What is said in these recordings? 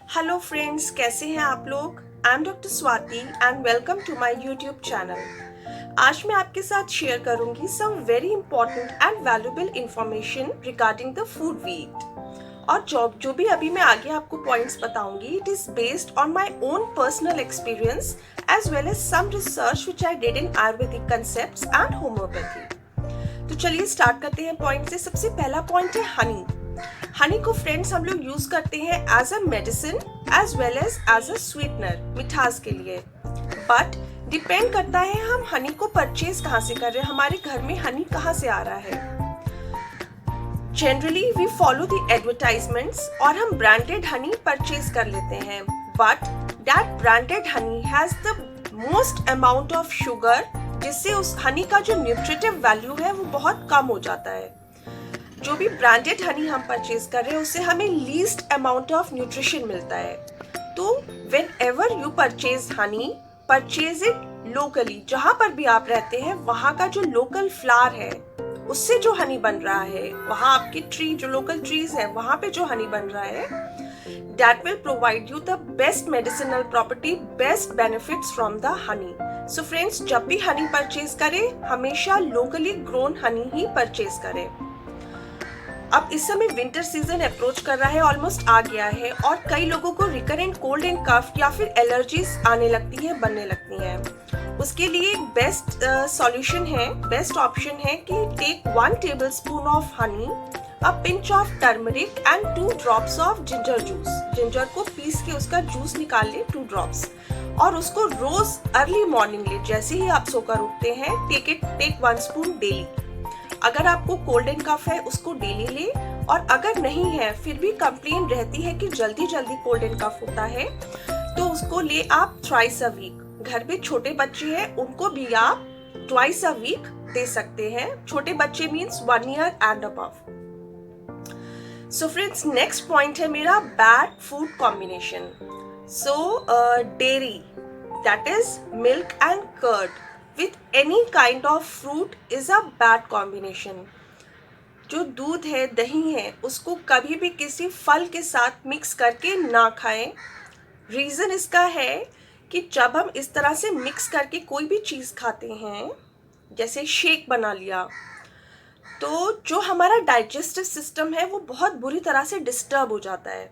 Hello friends, कैसे हैं आप लोग। I am doctor Swati and welcome to my YouTube channel. आज मैं आपके साथ शेयर करूंगी some very important and valuable information regarding the food we eat. और जो भी अभी मैं आगे आपको पॉइंट्स बताऊंगी, it is based on my own personal experience as well as some research which I did in Ayurvedic concepts and homeopathy. तो चलिए स्टार्ट करते हैं पॉइंट से। सबसे पहला पॉइंट है हनी। हनी को फ्रेंड्स हम लोग यूज करते हैं as a medicine as well as a sweetener, मिठास के लिए। बट डिपेंड करता है हम हनी को परचेज कहाँ से कर रहे हैं, हमारे घर में हनी कहाँ से आ रहा है। Generally we follow the advertisements और हम ब्रांडेड हनी परचेज कर लेते हैं, but that branded honey has the most amount of sugar, जिससे उस हनी का जो न्यूट्रिटिव वैल्यू है वो बहुत कम हो जाता है। जो भी ब्रांडेड हनी हम परचेज कर रहे हैं उससे हमें लीस्ट अमाउंट ऑफ न्यूट्रिशन मिलता है। तो when ever you purchase Honey, purchase it locally. जहां पर भी आप रहते हैं वहां का जो लोकल फ्लावर है उससे जो हनी बन रहा है, वहां आपकी ट्री जो लोकल ट्रीज है वहां पे जो हनी बन रहा है, that will provide you the best medicinal property, best benefits from the honey. So friends, जब भी हनी परचेज करें हमेशा लोकली ग्रोन हनी ही परचेज करें। अब इस समय विंटर सीजन अप्रोच कर रहा है, ऑलमोस्ट आ गया है, और कई लोगों को रिकरेंट कोल्ड एंड कफ या फिर एलर्जीज आने लगती है, बनने लगती हैं। उसके लिए बेस्ट सॉल्यूशन है, बेस्ट ऑप्शन है कि take 1 tablespoon of honey, a pinch of turmeric and 2 drops of ginger juice. Ginger को पीस के उसका जूस निकाल ले 2 ड्रॉप्स, और उसको रोज अर्ली मॉर्निंग ले, जैसे ही आप सोकर उठते हैं टेक 1 स्पून डेली। अगर आपको कोल्ड एंड कफ है उसको डेली ले, और अगर नहीं है फिर भी कंप्लेन रहती है कि जल्दी जल्दी कोल्ड एंड कफ होता है, तो उसको ले आप थ्राइस अ वीक। घर पे छोटे बच्चे हैं उनको भी आप ट्वाइस अ वीक दे सकते हैं। छोटे बच्चे means 1 year and above. So friends, next point है मेरा bad food combination. So dairy, that is milk and curd with any kind of fruit is a bad combination। जो दूध है, दही है, उसको कभी भी किसी फल के साथ मिक्स करके ना खाएं। रीज़न इसका है कि जब हम इस तरह से मिक्स करके कोई भी चीज़ खाते हैं, जैसे शेक बना लिया, तो जो हमारा डाइजेस्टिव सिस्टम है वो बहुत बुरी तरह से डिस्टर्ब हो जाता है।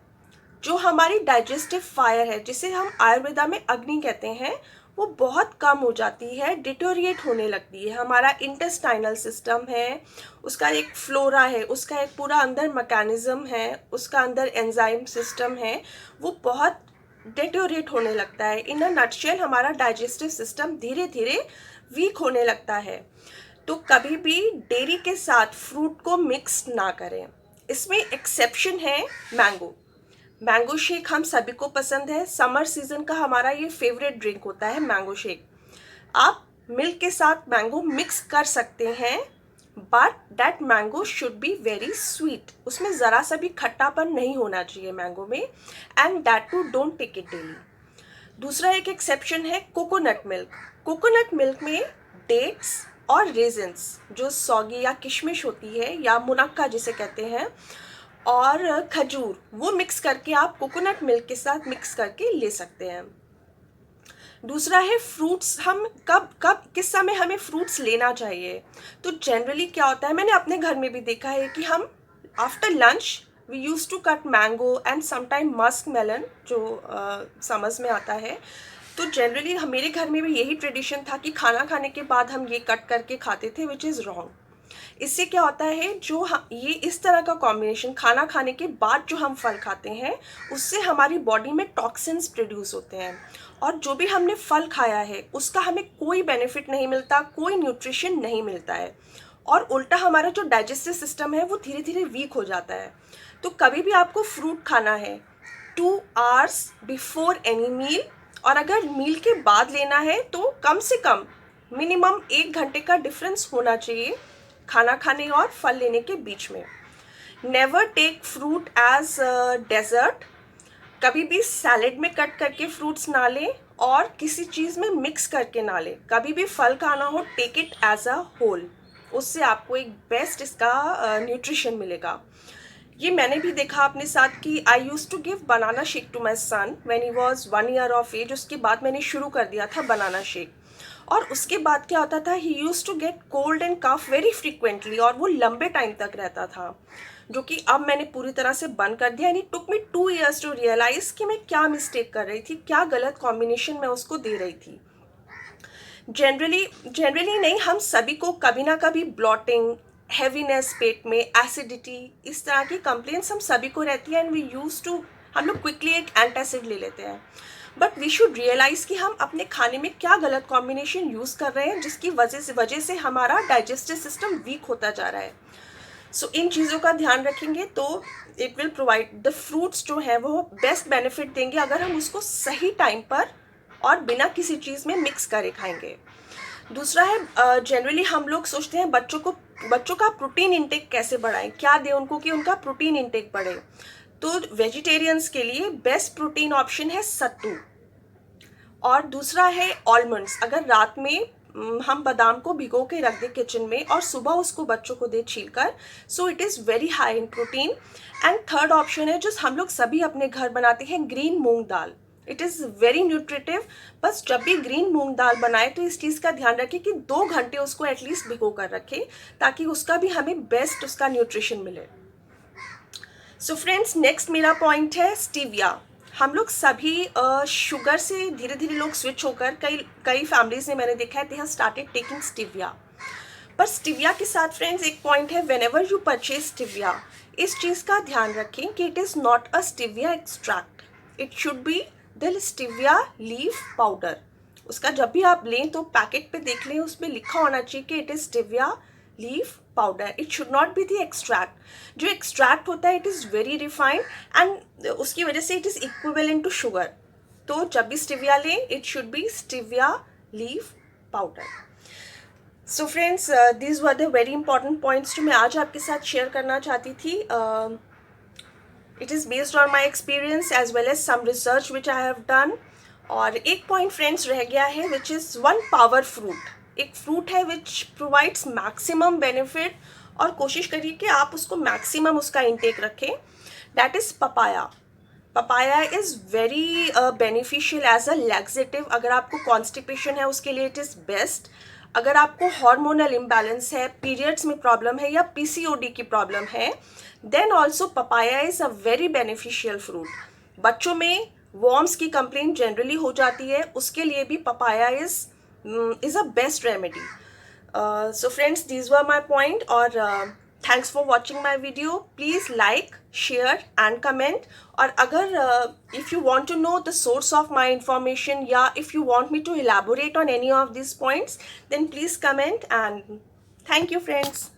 जो हमारी डाइजेस्टिव फायर है, जिसे हम आयुर्वेदा में अग्नि कहते हैं, वो बहुत कम हो जाती है, डिटोरिएट होने लगती है। हमारा इंटेस्टाइनल सिस्टम है, उसका एक फ्लोरा है, उसका एक पूरा अंदर मैकेनिज्म है, उसका अंदर एंजाइम सिस्टम है, वो बहुत डिटोरिएट होने लगता है। इन अ नटशेल हमारा डाइजेस्टिव सिस्टम धीरे धीरे वीक होने लगता है। तो कभी भी डेयरी के साथ फ्रूट को मिक्स ना करें। इसमें एक्सेप्शन है मैंगो। मैंगो शेक हम सभी को पसंद है, समर सीजन का हमारा ये फेवरेट ड्रिंक होता है मैंगो शेक। आप मिल्क के साथ मैंगो मिक्स कर सकते हैं, but that mango should be very sweet. उसमें ज़रा सा भी खट्टापन नहीं होना चाहिए मैंगो में, and that too don't take it daily. दूसरा एक एक्सेप्शन है कोकोनट मिल्क। कोकोनट मिल्क में डेट्स और रेजिन्स, जो सौगी या किशमिश होती है या मुनक्का जिसे कहते हैं, और खजूर, वो मिक्स करके आप कोकोनट मिल्क के साथ मिक्स करके ले सकते हैं। दूसरा है फ्रूट्स। हम कब कब किस समय हमें फ्रूट्स लेना चाहिए। तो जनरली क्या होता है, मैंने अपने घर में भी देखा है कि हम after lunch we use to cut mango and sometime musk melon, जो समझ में आता है। तो जनरली मेरे घर में भी यही ट्रेडिशन था कि खाना खाने के बाद हम ये कट करके खाते थे, विच इज़ रॉन्ग। इससे क्या होता है, जो हम ये इस तरह का कॉम्बिनेशन खाना खाने के बाद जो हम फल खाते हैं, उससे हमारी बॉडी में टॉक्सिन्स प्रोड्यूस होते हैं, और जो भी हमने फल खाया है उसका हमें कोई बेनिफिट नहीं मिलता, कोई न्यूट्रिशन नहीं मिलता है, और उल्टा हमारा जो डाइजेस्टिव सिस्टम है वो धीरे धीरे वीक हो जाता है। तो कभी भी आपको फ्रूट खाना है 2 आवर्स बिफोर एनी मील, और अगर मील के बाद लेना है तो कम से कम मिनिमम 1 घंटे का डिफरेंस होना चाहिए खाना खाने और फल लेने के बीच में। Never take fruit as dessert. कभी भी सैलेड में कट करके फ्रूट्स ना लें, और किसी चीज़ में मिक्स करके ना लें। कभी भी फल खाना हो, take it as a whole, उससे आपको एक बेस्ट इसका न्यूट्रिशन मिलेगा। ये मैंने भी देखा अपने साथ कि I used to give banana shake to my son when he was 1 year of age. उसके बाद मैंने शुरू कर दिया था बनाना शेक, और उसके बाद क्या होता था, he used to get cold and cough very frequently, और वो लंबे टाइम तक रहता था, जो कि अब मैंने पूरी तरह से बंद कर दिया। And it took me 2 years to realise कि मैं क्या मिस्टेक कर रही थी, क्या गलत कॉम्बिनेशन मैं उसको दे रही थी। जनरली नहीं, हम सभी को कभी ना कभी ब्लॉटिंग, हैवीनेस पेट में, एसिडिटी, इस तरह की कंप्लेंट्स हम सभी को रहती है, एंड वी यूज टू, हम लोग क्विकली एक एंटासिड ले लेते हैं। बट वी शुड रियलाइज कि हम अपने खाने में क्या गलत कॉम्बिनेशन यूज़ कर रहे हैं, जिसकी वजह से हमारा डाइजेस्टिव सिस्टम वीक होता जा रहा है। सो इन चीज़ों का ध्यान रखेंगे तो it will provide, the fruits जो है वो बेस्ट बेनिफिट देंगे अगर हम उसको सही टाइम पर और बिना किसी चीज़ में मिक्स करे खाएंगे। दूसरा है, जनरली हम लोग सोचते हैं बच्चों का प्रोटीन इंटेक कैसे बढ़ाएं, क्या दें उनको कि उनका प्रोटीन इंटेक बढ़े। तो वेजिटेरियंस के लिए बेस्ट प्रोटीन ऑप्शन है सत्तू, और दूसरा है ऑलमंड्स। अगर रात में हम बादाम को भिगो के रख दें किचन में और सुबह उसको बच्चों को दे छील कर, so it is very high in protein. And third option है जो हम लोग सभी अपने घर बनाते हैं, green moong dal. It is very nutritive. बस जब भी ग्रीन मूंग दाल बनाए तो इस चीज़ का ध्यान रखें कि 2 घंटे उसको एटलीस्ट भिगो कर रखें, ताकि उसका भी हमें बेस्ट उसका न्यूट्रिशन मिले। सो फ्रेंड्स, नेक्स्ट मेरा पॉइंट है स्टीविया। हम लोग सभी शुगर से धीरे धीरे लोग स्विच होकर, कई फैमिलीज में मैंने देखा है, they have started taking stevia. पर स्टीविया के साथ फ्रेंड्स एक पॉइंट है, when ever you purchase stevia, इस चीज़ का ध्यान रखें कि it is not a stevia extract, it should be the stevia leaf powder. उसका जब भी आप लें तो पैकेट पे देख लें, उसमें लिखा होना चाहिए कि it is stevia leaf powder, it should not be the extract. जो एक्सट्रैक्ट होता है it is very refined, and उसकी वजह से it is equivalent to sugar. तो जब भी स्टीविया लें, it should be stevia leaf powder. So friends, these were the very important points जो मैं आज आपके साथ शेयर करना चाहती थी। It is based on my experience as well as some research which I have done. और एक पॉइंट फ्रेंड्स रह गया है, which is one power fruit. एक फ्रूट है विच प्रोवाइड्स मैक्सिमम बेनिफिट, और कोशिश करिए कि आप उसको मैक्सिमम उसका इंटेक रखें, that is papaya. Papaya is very beneficial as a laxative. अगर आपको कॉन्स्टिपेशन है उसके लिए इट इज़ बेस्ट। अगर आपको हार्मोनल इम्बैलेंस है, पीरियड्स में प्रॉब्लम है, या पीसीओडी की प्रॉब्लम है, then also papaya is a very beneficial fruit. बच्चों में वॉर्म्स की कंप्लेंट जनरली हो जाती है, उसके लिए भी papaya is a best remedy. So friends, these were my point, or thanks for watching my video. Please like, share and comment. और अगर if you want to know the source of my information, या if you want me to elaborate on any of these points, then please comment, and thank you friends.